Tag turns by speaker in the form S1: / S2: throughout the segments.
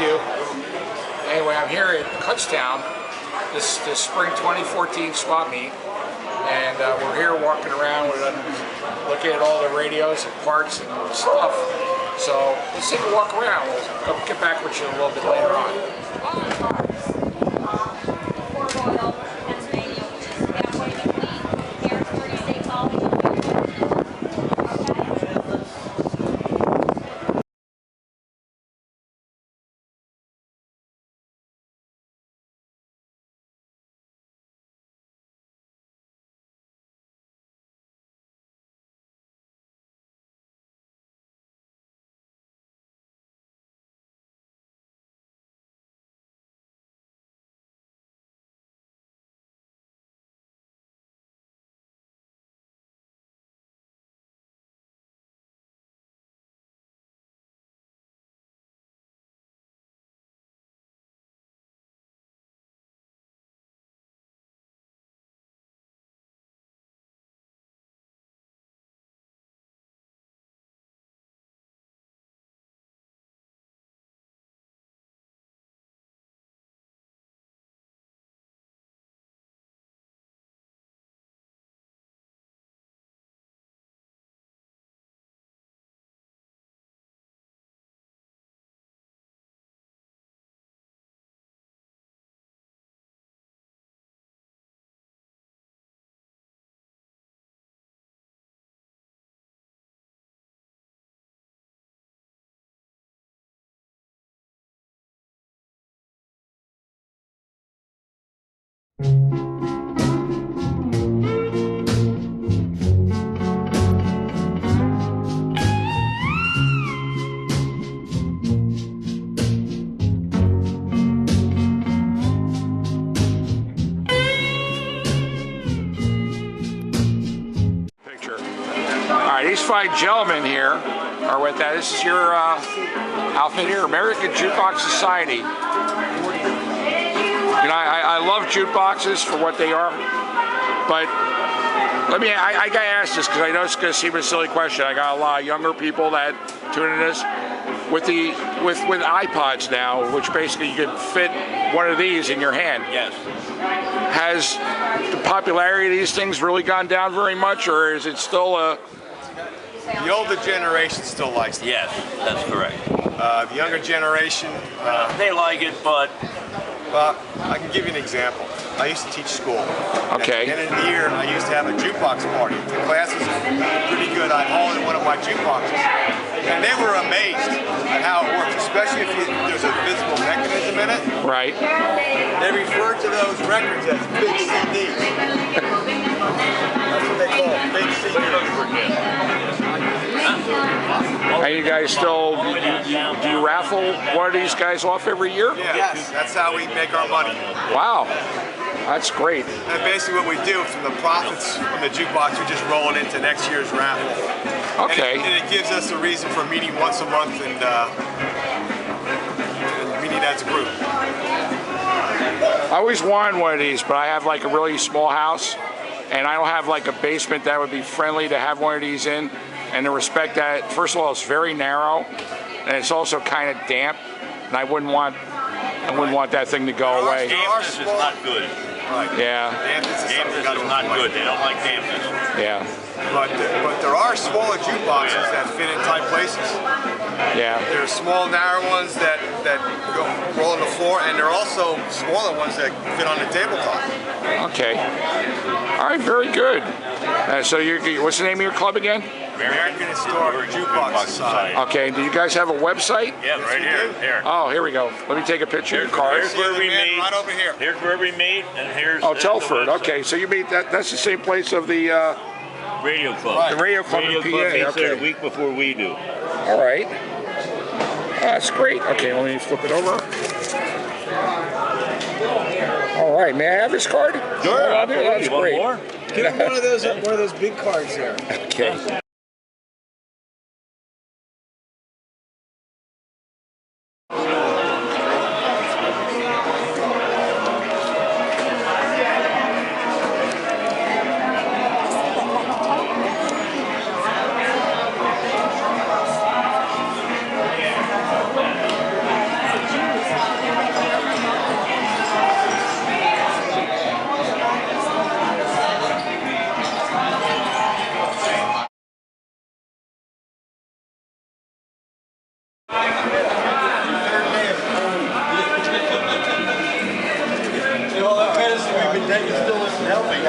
S1: do. Anyway, I'm here at Kutztown, this spring 2014 swap meet, and we're here walking around looking at all the radios and parts and stuff. So let's take a walk around. We'll get back with you a little bit later on. These fine gentlemen here are with that. This is your outfit here, American Jukebox Society. You know, I love jukeboxes for what they are, but I gotta ask this because I know it's gonna seem a silly question. I got a lot of younger people that tune in this with iPods now, which basically you can fit one of these in your hand.
S2: Yes.
S1: Has the popularity of these things really gone down very much, or is it still a...
S3: The older generation still likes it.
S2: Yes, that's correct.
S3: The younger generation...
S2: they like it, but...
S3: Well, I can give you an example. I used to teach school.
S1: Okay.
S3: At the end of the year, I used to have a jukebox party. The classes were pretty good. I'd haul in one of my jukeboxes. And they were amazed at how it works, especially if there's a visible mechanism in it.
S1: Right.
S3: They refer to those records as big CDs. That's what they call them, big CDs.
S1: And you guys still, do you raffle one of these guys off every year?
S3: Yeah, yes, that's how we make our money.
S1: Wow, that's great.
S3: And basically what we do from the profits from the jukebox, we just roll it into next year's raffle.
S1: Okay.
S3: And it gives us a reason for meeting once a month and meeting as a group.
S1: I always wanted one of these, but I have like a really small house, and I don't have like a basement that would be friendly to have one of these in. And to respect that, first of all, it's very narrow, and it's also kind of damp, and I wouldn't want that thing to go away.
S2: Dampness is not good.
S3: Right.
S1: Yeah.
S2: Dampness is not good. They don't like dampness.
S1: Yeah.
S3: But there are smaller jukeboxes that fit in tight places.
S1: Yeah.
S3: There are small, narrow ones that roll on the floor, and there are also smaller ones that fit on the tabletop.
S1: Okay. All right, very good. So what's the name of your club again?
S3: American Historic Jukebox Society.
S1: Okay, do you guys have a website?
S2: Yeah, right here.
S1: Oh, here we go. Let me take a picture of your card.
S2: Here's where we meet.
S3: Right over here.
S2: Here's where we meet, and here's...
S1: Oh, Telford. Okay, so you meet that's the same place of the...
S2: Radio Club.
S1: Right. The Radio Club in PA.
S2: Meets there a week before we do.
S1: All right. Oh, that's great. Okay, let me flip it over. All right, may I have this card?
S2: Sure.
S1: That's great.
S2: More?
S4: Give him one of those big cards there.
S1: Okay.
S3: Megan still isn't healthy.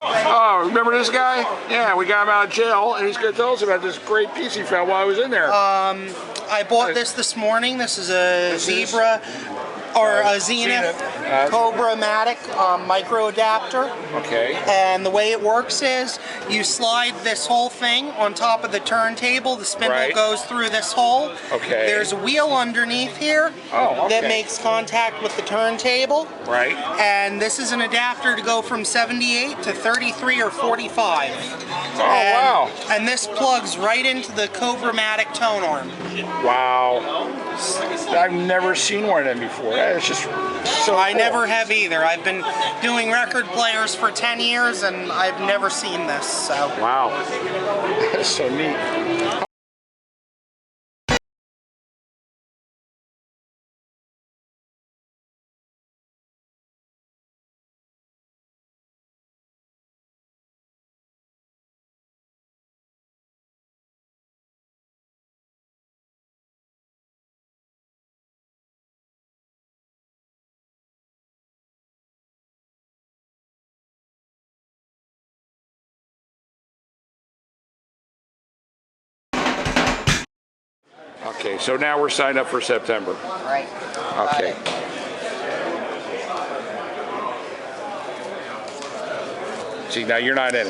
S1: Oh, remember this guy? Yeah, we got him out of jail, and he's going to tell us about this great piece he found while he was in there.
S5: I bought this morning. This is a Zebra or a Zenith Cobra-matic micro adapter.
S1: Okay.
S5: And the way it works is you slide this whole thing on top of the turntable. The spindle goes through this hole.
S1: Okay.
S5: There's a wheel underneath here that makes contact with the turntable.
S1: Right.
S5: And this is an adapter to go from 78 to 33 or 45.
S1: Oh, wow.
S5: And this plugs right into the Cobra-matic tone arm.
S1: Wow. I've never seen one of them before. It's just so
S5: I
S1: cool.
S5: never have either. I've been doing record players for 10 years and I've never seen this. So.
S1: Wow. That's so neat. Okay, so now we're signed up for September.
S5: Right.
S1: Okay. See, now you're not in it.